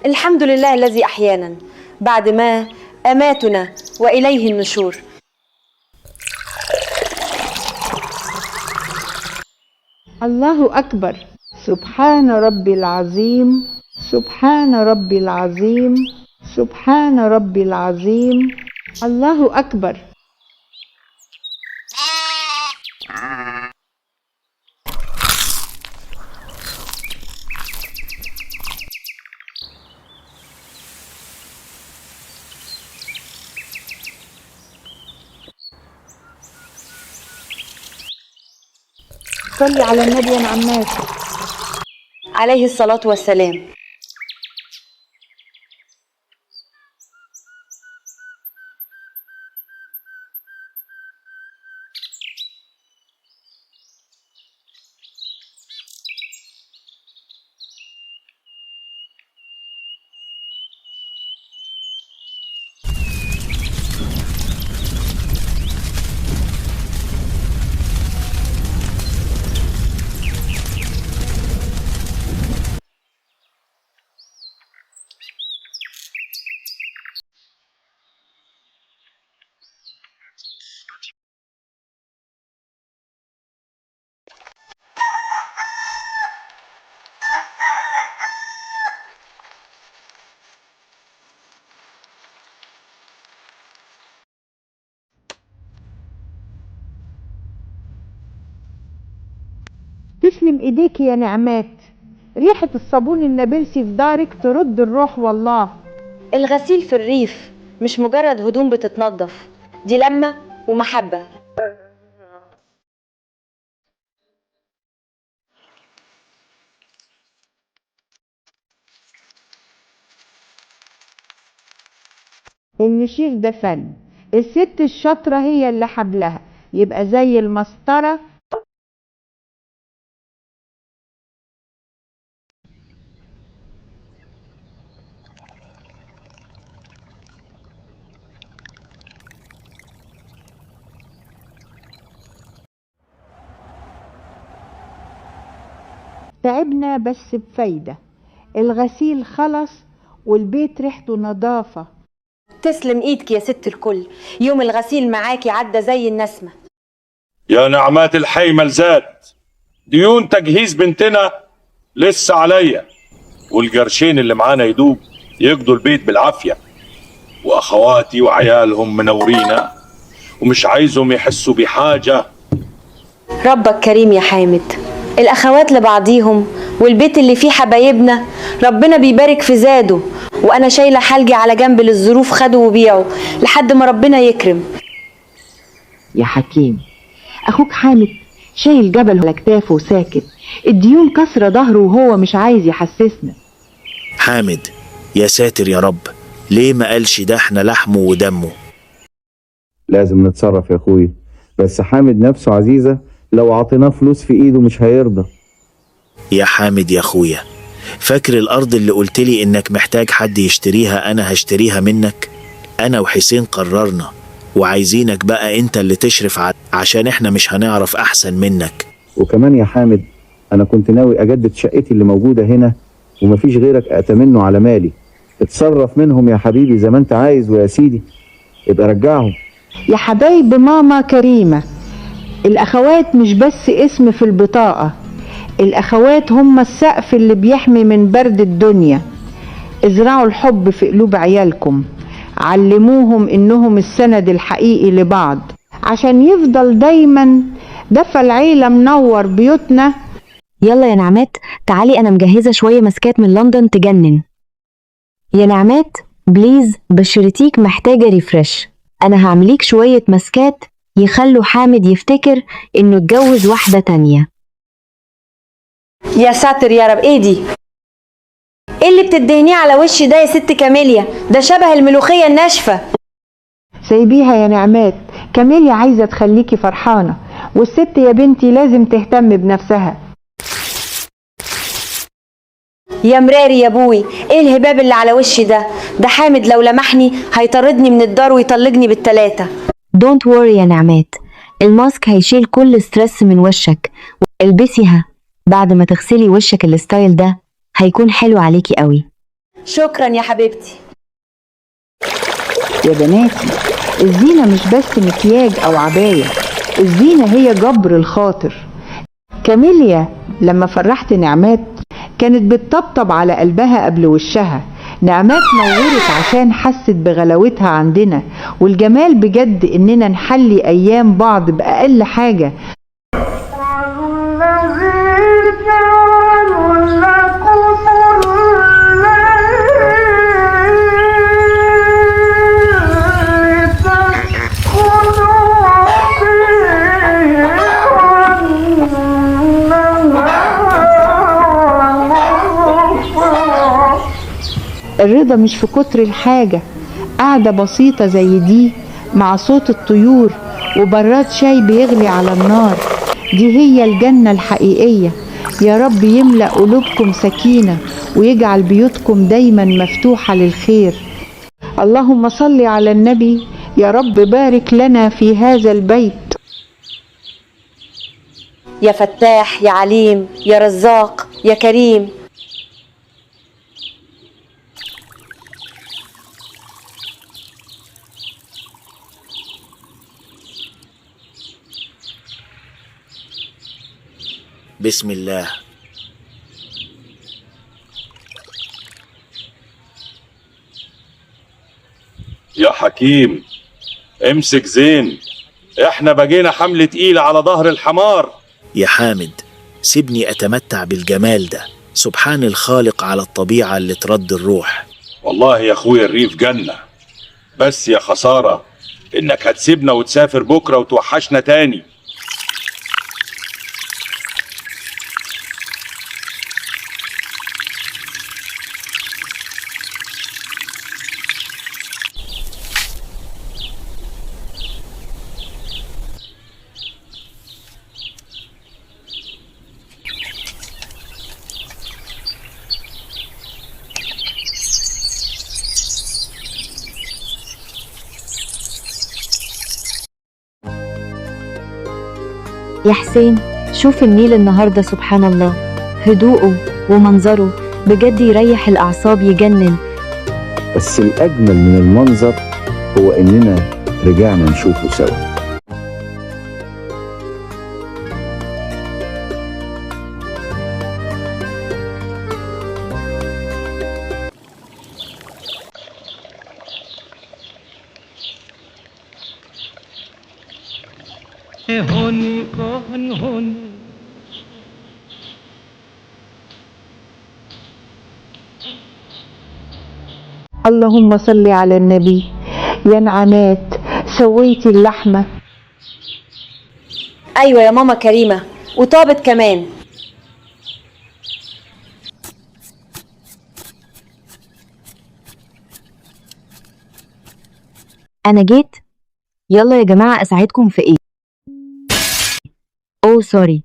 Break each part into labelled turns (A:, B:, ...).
A: الحمد لله الذي أحيانا بعد ما أماتنا وإليه النشور.
B: الله أكبر. سبحان ربي العظيم، سبحان ربي العظيم، سبحان ربي العظيم. الله أكبر. صلي على النبي يا نعمات.
A: عليه الصلاة والسلام.
B: تسلم ايديك يا نعمات. ريحة الصابون النابلسي في دارك ترد الروح والله.
A: الغسيل في الريف مش مجرد هدوم بتتنضف، دي لمة ومحبة.
B: النشير ده فن. الست الشاطرة هي اللي حبلها يبقى زي المسطرة. تعبنا بس بفايدة. الغسيل خلص والبيت ريحته نظافة.
A: تسلم ايدك يا ست الكل، يوم الغسيل معاكي عدى زي النسمة.
C: يا نعمات الحي ملزاد، ديون تجهيز بنتنا لسه عليا، والقرشين اللي معانا يدوب يقضوا البيت بالعافية، واخواتي وعيالهم منورينا ومش عايزهم يحسوا بحاجة.
A: ربك كريم يا حامد، الأخوات لبعضيهم والبيت اللي فيه حبايبنا ربنا بيبارك في زاده، وأنا شايلة حالجي على جنب للظروف خدوا وبيعوا لحد ما ربنا يكرم.
B: يا حكيم، أخوك حامد شايل جبل على كتافه وساكت. الديون كسر ظهره وهو مش عايز يحسسنا.
D: حامد يا ساتر يا رب، ليه ما قالش ده احنا لحمه ودمه؟
E: لازم نتصرف يا اخوي، بس حامد نفسه عزيزة، لو عطيناه فلوس في ايده مش هيرضى.
D: يا حامد يا اخويا، فاكر الارض اللي قلتلي انك محتاج حد يشتريها؟ انا هشتريها منك. انا وحسين قررنا وعايزينك بقى انت اللي تشرف عشان احنا مش هنعرف احسن منك.
E: وكمان يا حامد، انا كنت ناوي اجدد شقتي اللي موجودة هنا ومفيش غيرك اتمنه على مالي. اتصرف منهم يا حبيبي زي ما انت عايز، ويا سيدي ابقى رجعهم.
B: يا حبايب ماما كريمة، الأخوات مش بس اسم في البطاقة، الأخوات هم السقف اللي بيحمي من برد الدنيا. ازرعوا الحب في قلوب عيالكم، علموهم إنهم السند الحقيقي لبعض عشان يفضل دايما دفى العيلة منور بيوتنا.
F: يلا يا نعمات تعالي، أنا مجهزة شوية ماسكات من لندن تجنن. يا نعمات بليز، بشرتيك محتاجة ريفرش. أنا هعمليك شوية ماسكات يخلوا حامد يفتكر إنه اتجوز واحدة تانية.
A: يا ساتر يا رب، ايه دي؟ ايه اللي بتدهنيه على وشي ده يا ست كاميليا؟ ده شبه الملوخية الناشفة.
B: سيبيها يا نعمات، كاميليا عايزة تخليكي فرحانة، والست يا بنتي لازم تهتم بنفسها.
A: يا مراري يا ابوي، ايه الهباب اللي على وشي ده؟ ده حامد لو لمحني هيطردني من الدار ويطلقني بالتلاتة.
F: Don't worry يا نعمات، الماسك هيشيل كل ستريس من وشك. البسيها بعد ما تغسلي وشك، الستايل ده هيكون حلو عليكي قوي.
A: شكرا يا حبيبتي.
B: يا بناتي، الزينة مش بس مكياج أو عباية، الزينة هي جبر الخاطر. كاميليا لما فرحت نعمات كانت بتطبطب على قلبها قبل وشها. نعمات نورت عشان حست بغلاوتها عندنا، والجمال بجد إننا نحلي أيام بعض بأقل حاجة. الرضا مش في كتر الحاجة، قعدة بسيطة زي دي مع صوت الطيور وبراد شاي بيغلي على النار، دي هي الجنة الحقيقية. يا رب يملأ قلوبكم سكينة ويجعل بيوتكم دايما مفتوحة للخير. اللهم صل على النبي. يا رب بارك لنا في هذا البيت.
A: يا فتاح يا عليم يا رزاق يا كريم.
D: بسم الله.
C: يا حكيم امسك زين، احنا بقينا حمل تقيل على ظهر الحمار.
D: يا حامد سيبني أتمتع بالجمال ده، سبحان الخالق على الطبيعة اللي ترد الروح.
C: والله يا اخويا الريف جنة، بس يا خسارة انك هتسيبنا وتسافر بكرة وتوحشنا تاني.
F: يا حسين، شوف النيل النهاردة، سبحان الله، هدوءه ومنظره بجد يريح الأعصاب، يجنن.
E: بس الأجمل من المنظر هو إننا رجعنا نشوفه سوا.
B: اللهم صل على النبي. يا نعمات، سويتي اللحمة؟
A: ايوه يا ماما كريمة، وطابت كمان.
F: أنا جيت. يلا يا جماعة، أساعدكم في إيه؟ أوه سوري.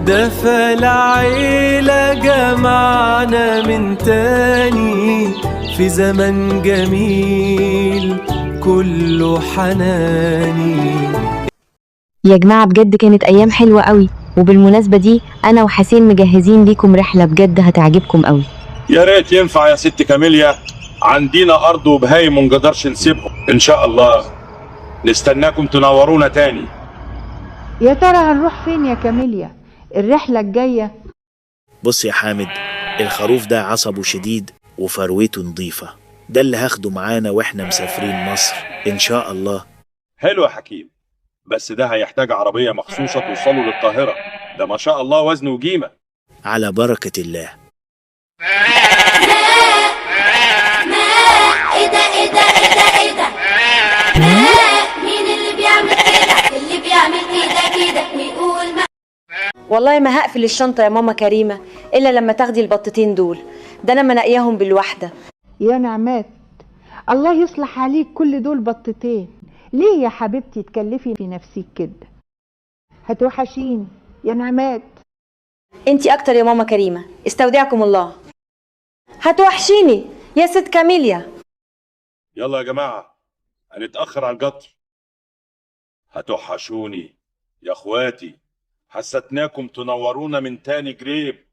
G: دفى العيلة جمعنا من تاني في زمن جميل كله حناني.
F: يا جماعة بجد كانت أيام حلوة قوي، وبالمناسبة دي أنا وحسين مجهزين ليكم رحلة بجد هتعجبكم قوي.
C: يا ريت ينفع يا ست كاميليا، عندنا ارض وبهايم منقدرش نسيبهم. ان شاء الله نستناكم تنورونا تاني.
B: يا ترى هنروح فين يا كاميليا الرحلة الجاية؟
D: بص يا حامد، الخروف ده عصبه شديد وفروته نظيفة، ده اللي هاخده معانا واحنا مسافرين مصر ان شاء الله.
C: حلو يا حكيم، بس ده هيحتاج عربية مخصوصة توصله للقاهرة، ده ما شاء الله وزنه وجيمة.
D: على بركة الله.
H: مين اللي بيعمل كده؟ اللي بيعمل كده ويقول ما.
A: والله ما هقفل الشنطة يا ماما كريمة إلا لما تاخدي البطتين دول، ده أنا منقياهم بالوحدة.
B: يا نعمات، الله يصلح عليك، كل دول بطتين. ليه يا حبيبتي تكلفي في نفسك كده؟ هتوحشيني يا نعمات.
A: انتي أكتر يا ماما كريمة، استودعكم الله. هتوحشيني يا ست كاميليا.
C: يلا يا جماعة هنتأخر على القطر. هتوحشوني يا اخواتي، حستناكم تنورونا من تاني قريب.